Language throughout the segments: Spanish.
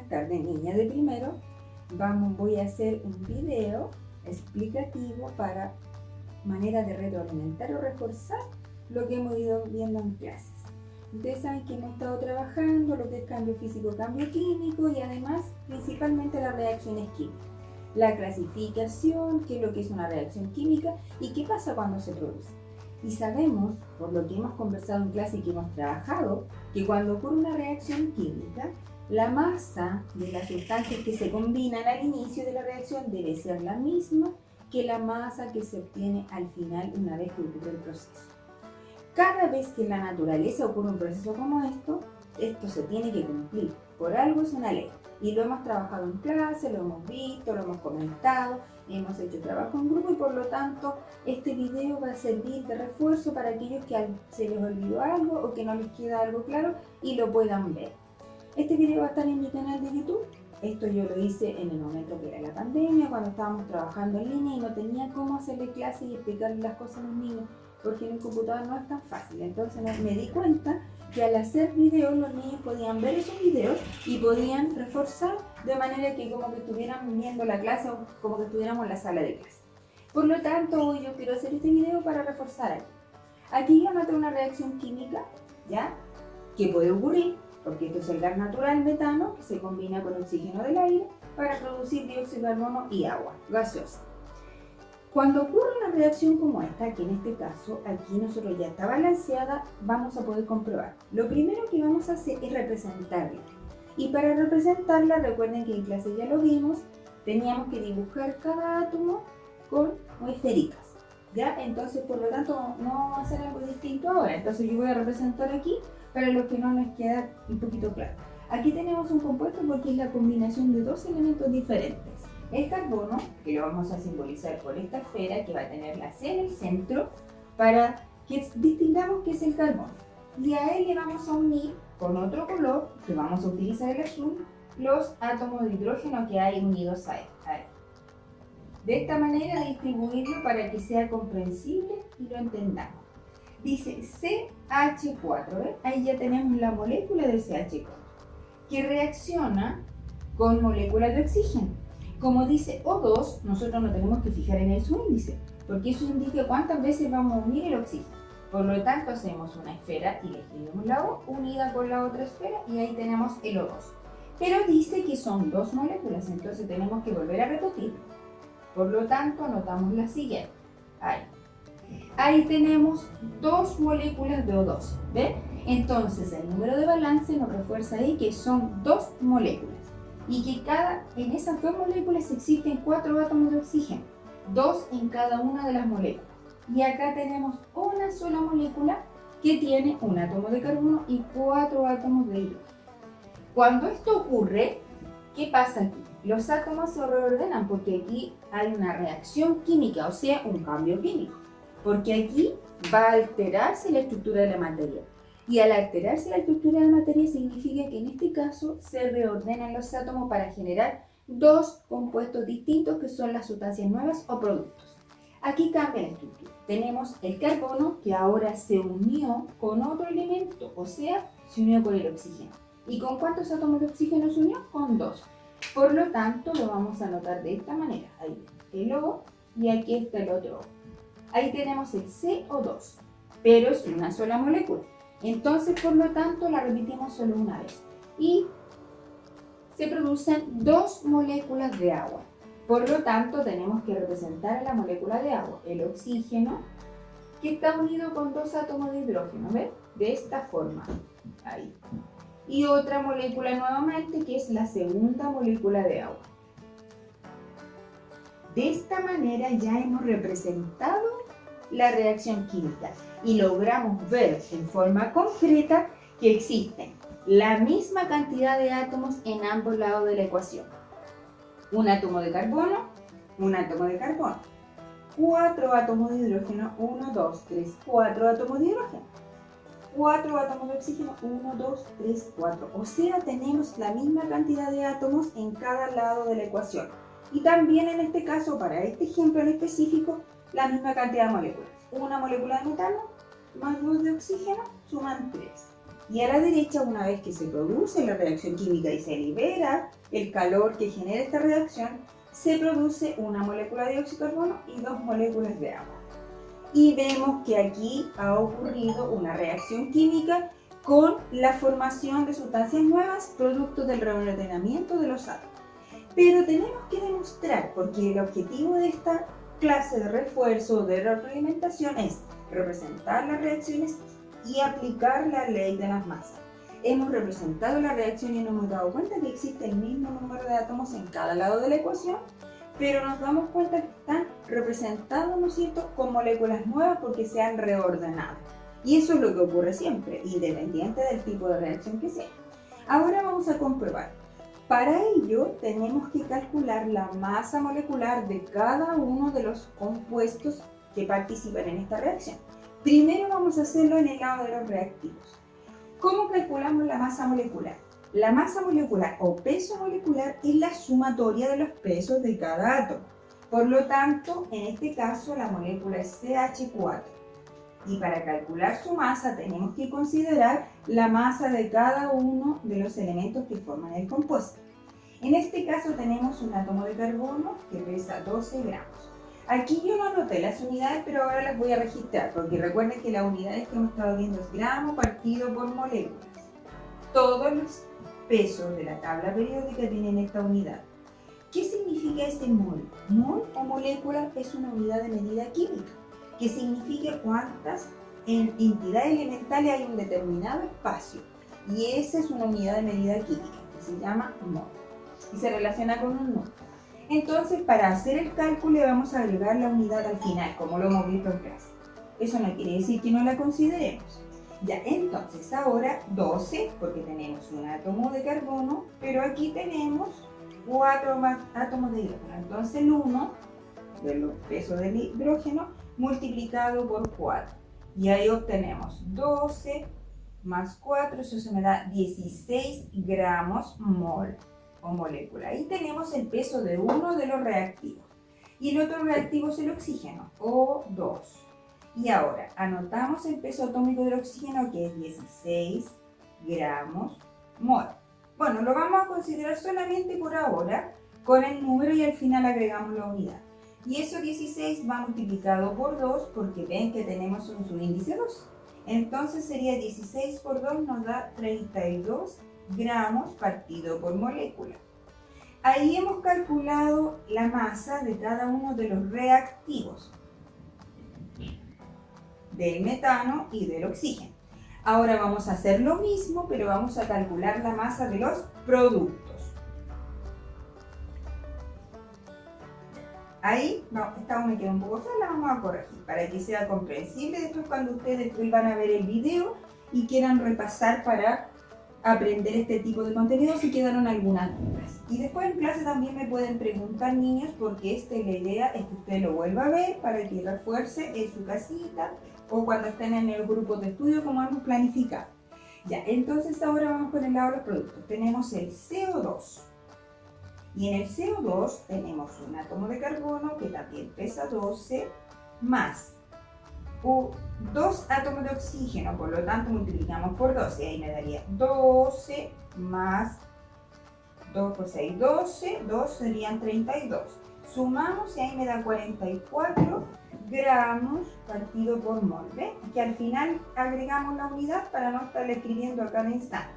Buenas tardes, niña de primero. Voy a hacer un video explicativo para manera de retroalimentar o reforzar lo que hemos ido viendo en clases. Ustedes saben que hemos estado trabajando lo que es cambio físico, cambio químico y además principalmente las reacciones químicas. La clasificación, qué es lo que es una reacción química y qué pasa cuando se produce. Y sabemos, por lo que hemos conversado en clase y que hemos trabajado, que cuando ocurre una reacción química, la masa de las sustancias que se combinan al inicio de la reacción debe ser la misma que la masa que se obtiene al final una vez que ocurre el proceso. Cada vez que en la naturaleza ocurre un proceso como esto se tiene que cumplir. Por algo es una ley. Y lo hemos trabajado en clase, lo hemos visto, lo hemos comentado, hemos hecho trabajo en grupo y por lo tanto este video va a servir de refuerzo para aquellos que se les olvidó algo o que no les queda algo claro y lo puedan ver. Este video va a estar en mi canal de YouTube. Esto yo lo hice en el momento que era la pandemia, cuando estábamos trabajando en línea y no tenía cómo hacerle clase y explicarle las cosas a los niños, porque en el computador no es tan fácil. Entonces me di cuenta que al hacer videos los niños podían ver esos videos y podían reforzar de manera que como que estuvieran viendo la clase o como que estuviéramos en la sala de clase. Por lo tanto, hoy yo quiero hacer este video para reforzar aquí. Aquí yo noté una reacción química, ¿ya? Que puede ocurrir, porque esto es el gas natural metano que se combina con oxígeno del aire para producir dióxido de carbono y agua gaseosa. Cuando ocurre una reacción como esta, que en este caso aquí nosotros ya está balanceada, vamos a poder comprobar. Lo primero que vamos a hacer es representarla. Y para representarla, recuerden que en clase ya lo vimos, teníamos que dibujar cada átomo con esféricas. ¿Ya? Entonces, por lo tanto, no vamos a hacer algo distinto ahora. Entonces yo voy a representar aquí para los que no les queda un poquito claro. Aquí tenemos un compuesto porque es la combinación de dos elementos diferentes. El carbono, que lo vamos a simbolizar por esta esfera que va a tener la C en el centro, para que distingamos qué es el carbono. Y a él le vamos a unir con otro color, que vamos a utilizar el azul, los átomos de hidrógeno que hay unidos a él. De esta manera distribuirlo para que sea comprensible y lo entendamos. Dice CH4, ¿ves? Ahí ya tenemos la molécula de CH4, que reacciona con moléculas de oxígeno. Como dice O2, nosotros no tenemos que fijar en su índice, porque eso indica cuántas veces vamos a unir el oxígeno. Por lo tanto, hacemos una esfera y le escribimos la O unida con la otra esfera y ahí tenemos el O2. Pero dice que son dos moléculas, entonces tenemos que volver a repetir. Por lo tanto, anotamos la siguiente. Ahí tenemos dos moléculas de O2, ¿ven? Entonces, el número de balance nos refuerza ahí que son dos moléculas. Y que en esas dos moléculas existen 4 átomos de oxígeno, 2 en cada una de las moléculas. Y acá tenemos una sola molécula que tiene un átomo de carbono y 4 átomos de hidrógeno. Cuando esto ocurre, ¿qué pasa aquí? Los átomos se reordenan porque aquí hay una reacción química, o sea, un cambio químico. Porque aquí va a alterarse la estructura de la materia. Y al alterarse la estructura de la materia significa que en este caso se reordenan los átomos para generar dos compuestos distintos que son las sustancias nuevas o productos. Aquí cambia la estructura. Tenemos el carbono que ahora se unió con otro elemento, o sea, se unió con el oxígeno. ¿Y con cuántos átomos de oxígeno se unió? Con 2. Por lo tanto, lo vamos a anotar de esta manera. Ahí el O y aquí está el otro O. Ahí tenemos el CO2, pero es una sola molécula. Entonces, por lo tanto, la repetimos solo una vez. Y se producen dos moléculas de agua. Por lo tanto, tenemos que representar a la molécula de agua, el oxígeno, que está unido con dos átomos de hidrógeno, ¿ves? De esta forma. Ahí. Y otra molécula nuevamente, que es la segunda molécula de agua. De esta manera ya hemos representado la reacción química y logramos ver en forma concreta que existen la misma cantidad de átomos en ambos lados de la ecuación. Un átomo de carbono, un átomo de carbono. 4 átomos de hidrógeno, 1, 2, 3, 4 átomos de hidrógeno. 4 átomos de oxígeno, 1, 2, 3, 4. O sea, tenemos la misma cantidad de átomos en cada lado de la ecuación. Y también en este caso, para este ejemplo en específico, la misma cantidad de moléculas. Una molécula de metano más 2 de oxígeno suman 3. Y a la derecha, una vez que se produce la reacción química y se libera el calor que genera esta reacción, se produce una molécula de dióxido de carbono y 2 moléculas de agua. Y vemos que aquí ha ocurrido una reacción química con la formación de sustancias nuevas producto del reordenamiento de los átomos. Pero tenemos que demostrar, porque el objetivo de esta clase de refuerzo de retroalimentación es representar las reacciones y aplicar la ley de las masas. Hemos representado la reacción y nos hemos dado cuenta que existe el mismo número de átomos en cada lado de la ecuación, pero nos damos cuenta que están representados, ¿no es cierto?, con moléculas nuevas porque se han reordenado. Y eso es lo que ocurre siempre, independiente del tipo de reacción que sea. Ahora vamos a comprobar. Para ello tenemos que calcular la masa molecular de cada uno de los compuestos que participan en esta reacción. Primero vamos a hacerlo en el lado de los reactivos. ¿Cómo calculamos la masa molecular? La masa molecular o peso molecular es la sumatoria de los pesos de cada átomo. Por lo tanto, en este caso la molécula es CH4. Y para calcular su masa tenemos que considerar la masa de cada uno de los elementos que forman el compuesto. En este caso tenemos un átomo de carbono que pesa 12 gramos. Aquí yo no anoté las unidades, pero ahora las voy a registrar, porque recuerden que las unidades que hemos estado viendo es gramo partido por moléculas. Todos los pesos de la tabla periódica tienen esta unidad. ¿Qué significa ese mol? Mol o molécula es una unidad de medida química, que significa cuántas entidades elementales hay en un determinado espacio. Y esa es una unidad de medida química, que se llama mol, y se relaciona con un número. Entonces, para hacer el cálculo le vamos a agregar la unidad al final, como lo hemos visto en clase. Eso no quiere decir que no la consideremos. Ya, entonces ahora 12, porque tenemos un átomo de carbono, pero aquí tenemos 4 átomos de hidrógeno. Entonces el 1 de los pesos del hidrógeno multiplicado por 4. Y ahí obtenemos 12 más 4, eso se me da 16 gramos mol o molécula. Ahí tenemos el peso de uno de los reactivos. Y el otro reactivo es el oxígeno, O2. Y ahora anotamos el peso atómico del oxígeno, que es 16 gramos mol. Bueno, lo vamos a considerar solamente por ahora con el número y al final agregamos la unidad. Y eso 16 va multiplicado por 2 porque ven que tenemos un subíndice 2. Entonces sería 16 por 2 nos da 32 gramos partido por molécula. Ahí hemos calculado la masa de cada uno de los reactivos, del metano y del oxígeno. Ahora vamos a hacer lo mismo, pero vamos a calcular la masa de los productos. Ahí, esta me queda un poco fea, la vamos a corregir para que sea comprensible después cuando ustedes van a ver el video y quieran repasar para aprender este tipo de contenido si quedaron algunas dudas. Y después en clase también me pueden preguntar, niños, porque la idea es que usted lo vuelva a ver para que refuerce en su casita o cuando estén en el grupo de estudio como hemos planificado. Ya, entonces ahora vamos con el lado de los productos. Tenemos el CO2. Y en el CO2 tenemos un átomo de carbono que también pesa 12 más 2 átomos de oxígeno, por lo tanto multiplicamos por 12, ahí me daría 12 más 2 por 6, 12, 2 serían 32. Sumamos y ahí me da 44 gramos partido por mol, ¿ven? Que al final agregamos la unidad para no estar escribiendo a cada instante.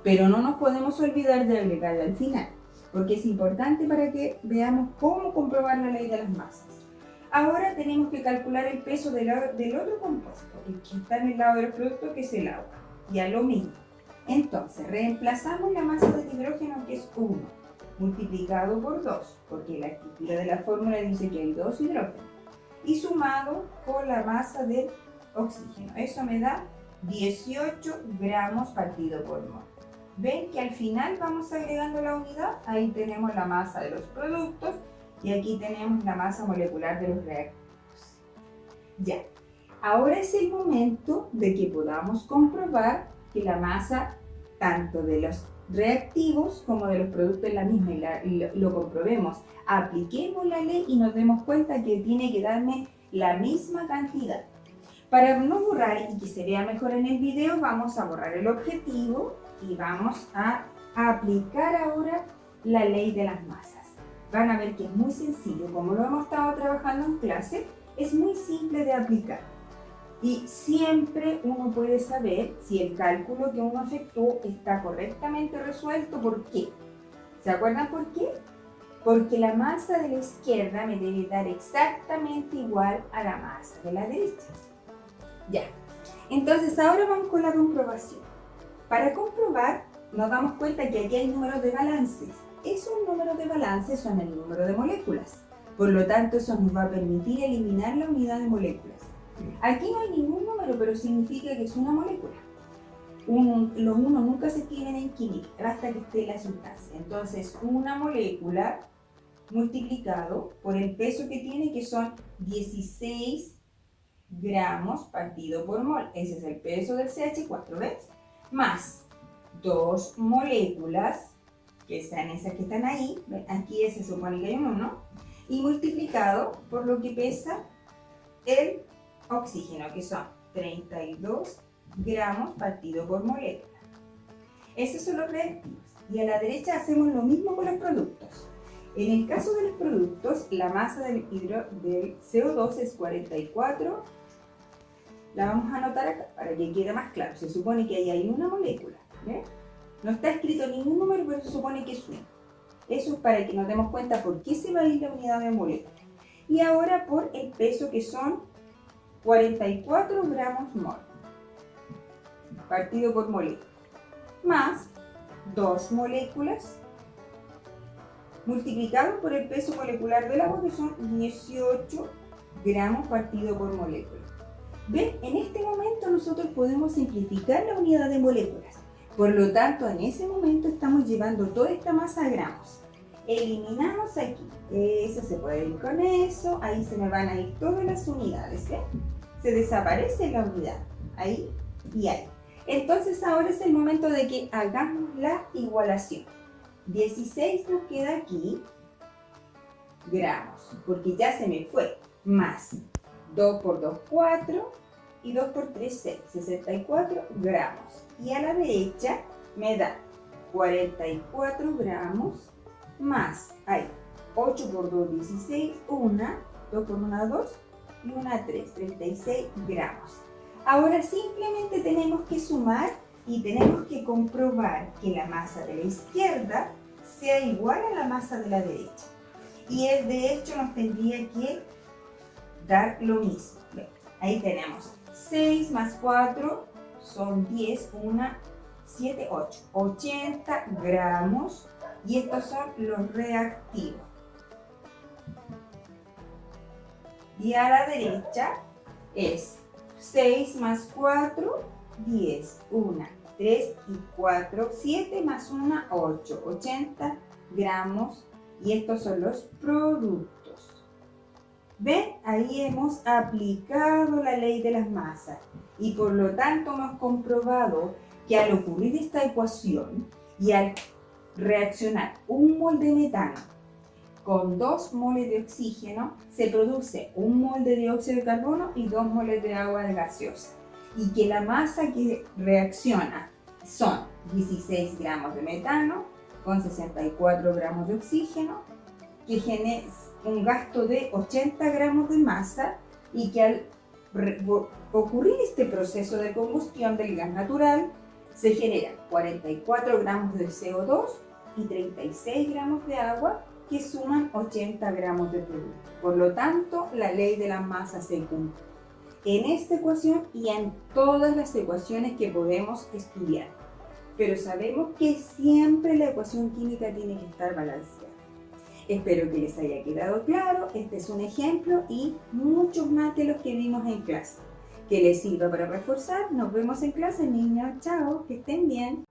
Pero no nos podemos olvidar de agregarla al final, porque es importante para que veamos cómo comprobar la ley de las masas. Ahora tenemos que calcular el peso del otro compuesto, que está en el lado del producto, que es el agua. Ya lo mismo. Entonces, reemplazamos la masa del hidrógeno, que es 1, multiplicado por 2, porque la estructura de la fórmula dice que hay 2 hidrógenos, y sumado por la masa del oxígeno. Eso me da 18 gramos partido por mol. Ven que al final vamos agregando la unidad, ahí tenemos la masa de los productos, y aquí tenemos la masa molecular de los reactivos. Ya, ahora es el momento de que podamos comprobar que la masa tanto de los reactivos como de los productos es la misma y lo comprobemos. Apliquemos la ley y nos demos cuenta que tiene que darme la misma cantidad. Para no borrar y que se vea mejor en el video, vamos a borrar el objetivo y vamos a aplicar ahora la ley de las masas. Van a ver que es muy sencillo, como lo hemos estado trabajando en clase, es muy simple de aplicar. Y siempre uno puede saber si el cálculo que uno efectuó está correctamente resuelto. ¿Por qué? ¿Se acuerdan por qué? Porque la masa de la izquierda me debe dar exactamente igual a la masa de la derecha. Ya. Entonces ahora vamos con la comprobación. Para comprobar, nos damos cuenta que aquí hay números de balances. Esos números de balances son el número de moléculas. Por lo tanto, eso nos va a permitir eliminar la unidad de moléculas. Aquí no hay ningún número, pero significa que es una molécula. Los unos nunca se escriben en química, hasta que esté la sustancia. Entonces, una molécula multiplicado por el peso que tiene, que son 16 gramos partido por mol. Ese es el peso del CH4, ¿ves? Más 2 moléculas, que sean esas que están ahí, aquí se supone que hay un 1, y multiplicado por lo que pesa el oxígeno, que son 32 gramos partido por molécula. Esos son los reactivos. Y a la derecha hacemos lo mismo con los productos. En el caso de los productos, la masa del CO2 es 44. La vamos a anotar acá para que quede más claro. Se supone que ahí hay una molécula, ¿ves? No está escrito ningún número, pero se supone que es 1. Eso es para que nos demos cuenta por qué se va a ir la unidad de molécula. Y ahora por el peso, que son 44 gramos mol partido por molécula, más 2 moléculas multiplicado por el peso molecular del agua, que son 18 gramos partido por molécula. ¿Ven? En este momento nosotros podemos simplificar la unidad de moléculas. Por lo tanto, en ese momento estamos llevando toda esta masa a gramos. Eliminamos aquí. Eso se puede ir con eso. Ahí se me van a ir todas las unidades. ¿Ven? Se desaparece la unidad. Ahí y ahí. Entonces ahora es el momento de que hagamos la igualación. 16 nos queda aquí, gramos, porque ya se me fue, más 2 por 2, 4, y 2 por 3, 6, 64 gramos. Y a la derecha me da 44 gramos, más, hay 8 por 2, 16, 1, 2 por 1, 2, y 1, 3, 36 gramos. Ahora simplemente tenemos que sumar y tenemos que comprobar que la masa de la izquierda sea igual a la masa de la derecha. Y él de hecho nos tendría que dar lo mismo. Ahí tenemos 6 más 4 son 10, 1, 7, 8. 80 gramos, y estos son los reactivos. Y a la derecha es 6 más 4, 10, 1, 3 y 4, 7 más 1, 8, 80 gramos, y estos son los productos. ¿Ven? Ahí hemos aplicado la ley de las masas y por lo tanto hemos comprobado que al ocurrir esta ecuación y al reaccionar un mol de metano con 2 moles de oxígeno, se produce 1 mol de dióxido de carbono y 2 moles de agua gaseosa. Y que la masa que reacciona son 16 gramos de metano con 64 gramos de oxígeno, que genera un gasto de 80 gramos de masa, y que al ocurrir este proceso de combustión del gas natural se generan 44 gramos de CO2 y 36 gramos de agua, que suman 80 gramos de producto. Por lo tanto, la ley de la masa se cumple en esta ecuación y en todas las ecuaciones que podemos estudiar. Pero sabemos que siempre la ecuación química tiene que estar balanceada. Espero que les haya quedado claro. Este es un ejemplo y muchos más de los que vimos en clase. Que les sirva para reforzar. Nos vemos en clase, niños. Chao, que estén bien.